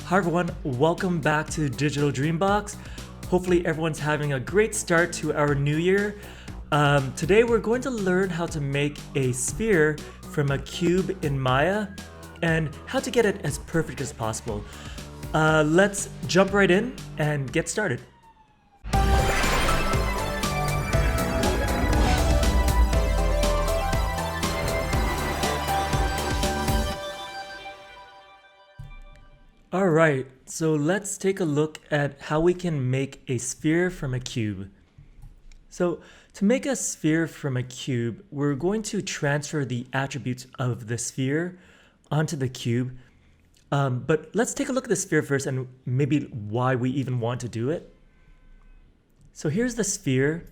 Hi everyone, welcome back to Digital Dreambox. Hopefully everyone's having a great start to our new year. Today we're going to learn how to make a sphere from a cube in Maya and how to get it as perfect as possible. Let's jump right in and get started. Alright, so let's take a look at how we can make a sphere from a cube. So to make a sphere from a cube, we're going to transfer the attributes of the sphere onto the cube. But let's take a look at the sphere first and maybe why we even want to do it. So here's the sphere.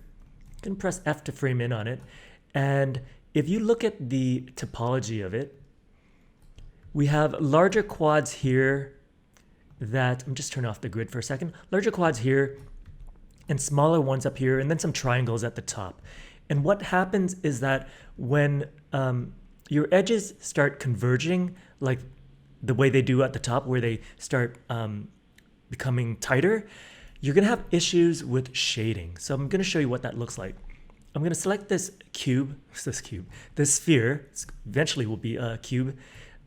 You can press F to frame in on it. And if you look at the topology of it, we have larger quads here that, I'm just turning off the grid for a second, larger quads here and smaller ones up here, and then some triangles at the top. And what happens is that when your edges start converging, like the way they do at the top, where they start becoming tighter, you're gonna have issues with shading. So I'm gonna show you what that looks like. I'm gonna select this sphere, eventually will be a cube,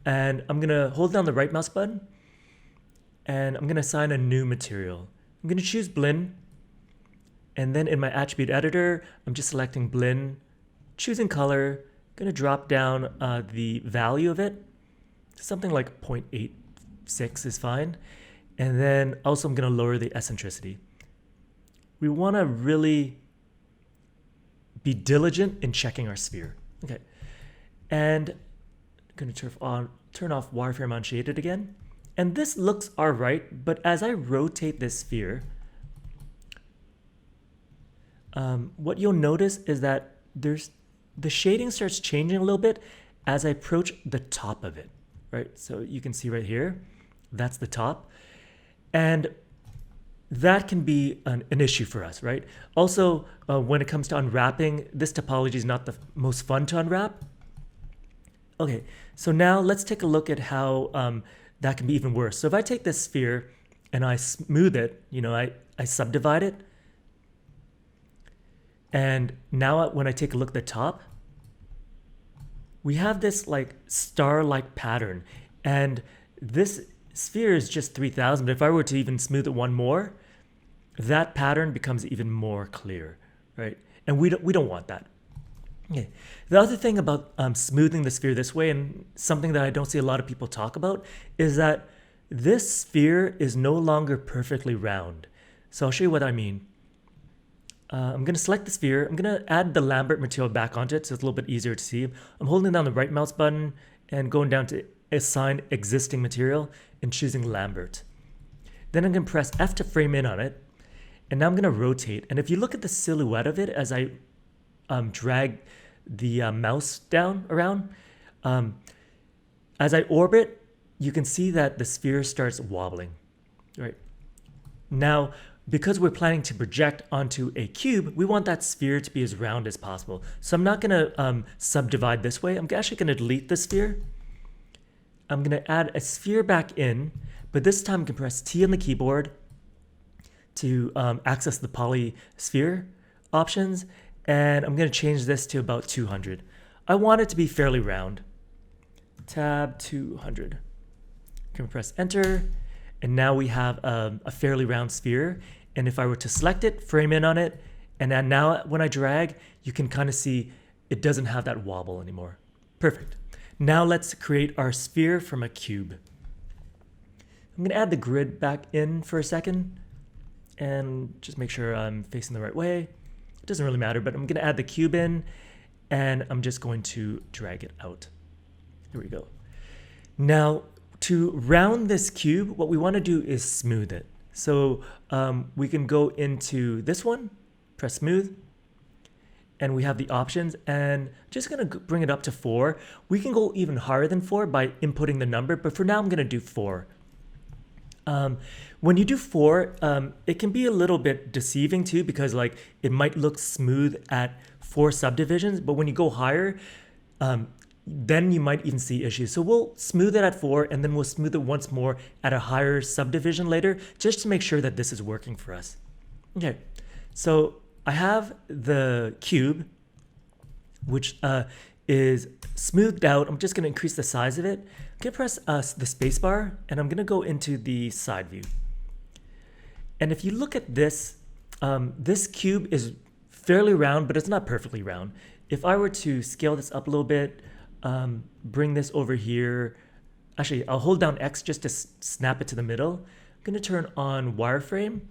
and I'm gonna hold down the right mouse button, and I'm gonna assign a new material. I'm gonna choose blend, and then in my attribute editor, I'm just selecting blend, choosing color, gonna drop down the value of it. Something like 0.86 is fine. And then also I'm gonna lower the eccentricity. We wanna really be diligent in checking our sphere. Okay, and I'm gonna turn off wireframe unshaded again. And this looks all right, but as I rotate this sphere, what you'll notice is that the shading starts changing a little bit as I approach the top of it, right? So you can see right here, that's the top. And that can be an issue for us, right? Also, when it comes to unwrapping, this topology is not the most fun to unwrap. Okay, so now let's take a look at how that can be even worse. So if I take this sphere and I smooth it, I subdivide it. And now when I take a look at the top, we have this like star-like pattern. And this sphere is just 3000, but if I were to even smooth it one more, that pattern becomes even more clear, right? And we don't want that. Okay. The other thing about smoothing the sphere this way, and something that I don't see a lot of people talk about, is that this sphere is no longer perfectly round. So I'll show you what I mean. I'm going to select the sphere. I'm going to add the Lambert material back onto it so it's a little bit easier to see. I'm holding down the right mouse button and going down to assign existing material and choosing Lambert. Then I'm going to press F to frame in on it. And now I'm going to rotate. And if you look at the silhouette of it as I drag the mouse down around, as I orbit, you can see that the sphere starts wobbling, right? Now, because we're planning to project onto a cube, we want that sphere to be as round as possible. So I'm not gonna subdivide this way. I'm actually gonna delete the sphere. I'm gonna add a sphere back in, but this time I can press T on the keyboard to access the polysphere options. And I'm going to change this to about 200. I want it to be fairly round. Tab 200. I'm going to press enter. And now we have a fairly round sphere. And if I were to select it, frame in on it, and then now when I drag, you can kind of see it doesn't have that wobble anymore. Perfect. Now let's create our sphere from a cube. I'm going to add the grid back in for a second and just make sure I'm facing the right way. It doesn't really matter, but I'm going to add the cube in and I'm just going to drag it out. Here we go. Now, to round this cube, what we want to do is smooth it. So we can go into this one, press smooth, and we have the options, and just going to bring it up to 4. We can go even higher than 4 by inputting the number, but for now I'm going to do 4. When you do 4, it can be a little bit deceiving too, because like it might look smooth at 4 subdivisions, but when you go higher, then you might even see issues. So we'll smooth it at 4, and then we'll smooth it once more at a higher subdivision later, just to make sure that this is working for us. Okay, so I have the cube, which is smoothed out. I'm just gonna increase the size of it. I'm gonna press the space bar, and I'm gonna go into the side view. And if you look at this, this cube is fairly round, but it's not perfectly round. If I were to scale this up a little bit, bring this over here. Actually, I'll hold down X just to snap it to the middle. I'm gonna turn on wireframe,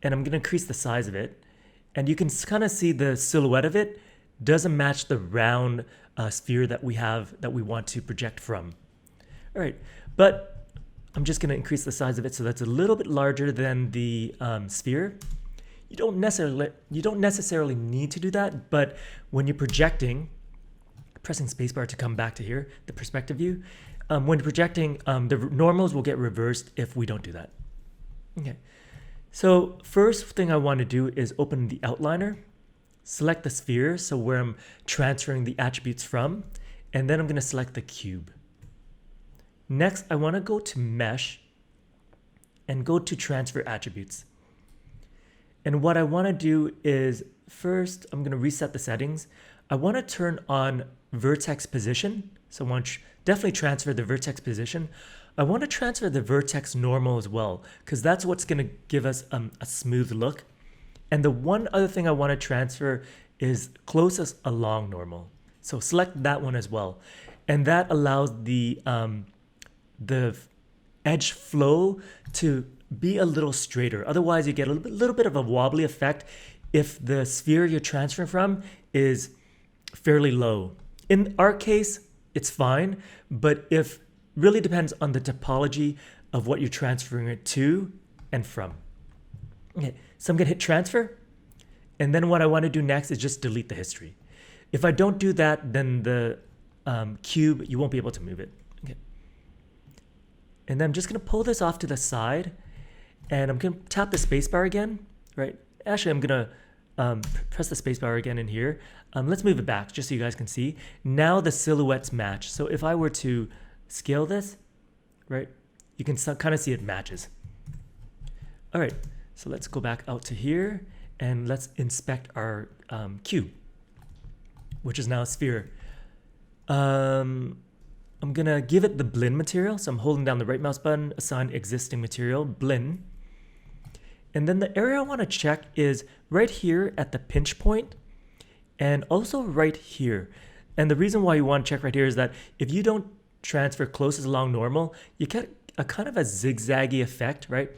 and I'm gonna increase the size of it. And you can kind of see the silhouette of it doesn't match the round sphere that we have that we want to project from. All right, but I'm just gonna increase the size of it so that's a little bit larger than the sphere. You don't necessarily need to do that, but when you're projecting, pressing spacebar to come back to here, the perspective view. When projecting, the normals will get reversed if we don't do that. Okay, so first thing I want to do is open the outliner, select the sphere, so where I'm transferring the attributes from, and then I'm going to select the cube. Next, I want to go to mesh and go to transfer attributes. And what I want to do is first, I'm going to reset the settings. I want to turn on vertex position. So I want to definitely transfer the vertex position. I want to transfer the vertex normal as well, because that's what's going to give us a smooth look. And the one other thing I want to transfer is closest along normal. So select that one as well. And that allows the edge flow to be a little straighter. Otherwise, you get a little bit of a wobbly effect if the sphere you're transferring from is fairly low. In our case, it's fine, but if really depends on the topology of what you're transferring it to and from. Okay, so I'm gonna hit transfer, and then what I want to do next is just delete the history. If I don't do that, then the cube, you won't be able to move it. Okay. And then I'm just gonna pull this off to the side, and I'm gonna tap the spacebar again, right? Actually, I'm gonna press the spacebar again in here. Let's move it back just so you guys can see. Now the silhouettes match. So if I were to scale this, right, you can kind of see it matches. All right, so let's go back out to here and let's inspect our cube, which is now a sphere. I'm gonna give it the blend material. So I'm holding down the right mouse button, assign existing material, blend. And then the area I want to check is right here at the pinch point and also right here. And the reason why you want to check right here is that if you don't transfer closest along normal, you get a kind of a zigzaggy effect, right?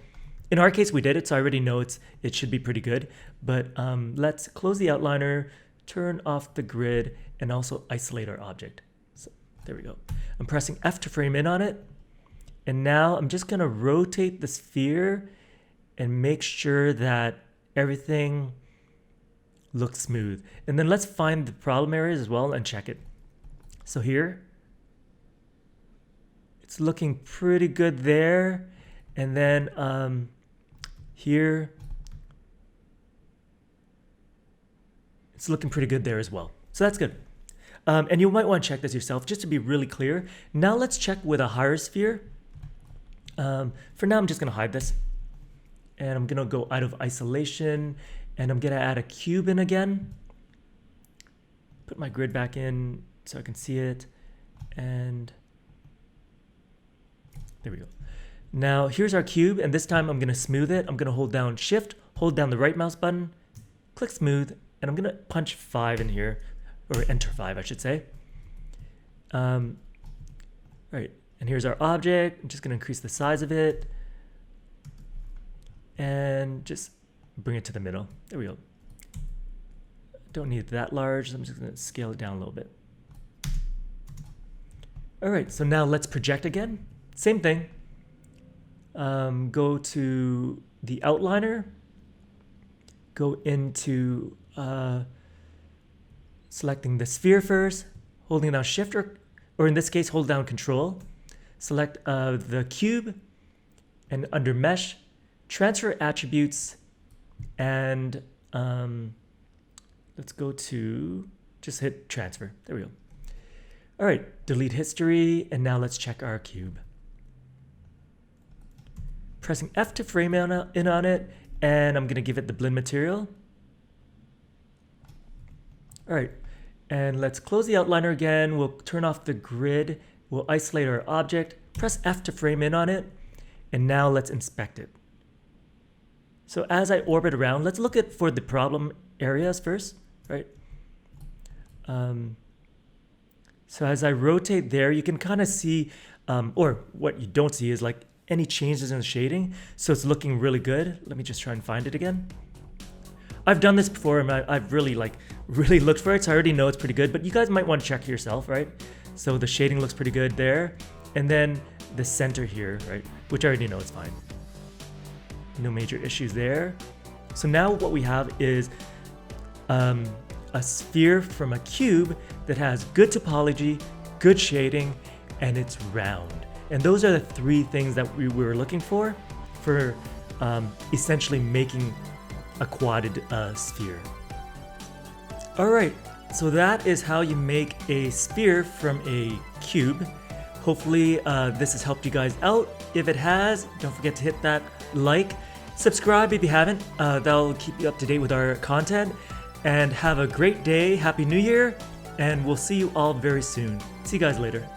In our case, we did it, so I already know it should be pretty good. But let's close the outliner, turn off the grid, and also isolate our object. So there we go. I'm pressing F to frame in on it. And now I'm just going to rotate the sphere and make sure that everything looks smooth. And then let's find the problem areas as well and check it. So here, it's looking pretty good there. And then here, it's looking pretty good there as well. So that's good. And you might want to check this yourself just to be really clear. Now let's check with a higher sphere. For now, I'm just going to hide this. And I'm gonna go out of isolation, and I'm gonna add a cube in again. Put my grid back in so I can see it, and there we go. Now here's our cube, and this time I'm gonna smooth it. I'm gonna hold down Shift, hold down the right mouse button, click smooth, and I'm gonna punch 5 in here, or enter 5 I should say. Right, and here's our object. I'm just gonna increase the size of it and just bring it to the middle. There we go. Don't need it that large, so I'm just gonna scale it down a little bit. All right, so now let's project again. Same thing. Go to the outliner, go into selecting the sphere first, holding down Shift, or in this case, hold down Control. Select the cube, and under Mesh, transfer attributes, and let's go to, just hit transfer. There we go. All right, delete history, and now let's check our cube. Pressing F to frame in on it, and I'm gonna give it the blend material. All right, and let's close the outliner again. We'll turn off the grid. We'll isolate our object, press F to frame in on it, and now let's inspect it. So as I orbit around, let's look at for the problem areas first, right? So as I rotate there, you can kind of see, or what you don't see is like any changes in the shading. So it's looking really good. Let me just try and find it again. I've done this before and I've really looked for it. So I already know it's pretty good, but you guys might want to check yourself, right? So the shading looks pretty good there. And then the center here, right? Which I already know is fine. No major issues there. So now what we have is a sphere from a cube that has good topology, good shading, and it's round. And those are the three things that we were looking for essentially making a quadded sphere. All right, so that is how you make a sphere from a cube. Hopefully this has helped you guys out. If it has, don't forget to hit that like, subscribe if you haven't. That'll keep you up to date with our content. And have a great day, Happy New Year, and we'll see you all very soon. See you guys later.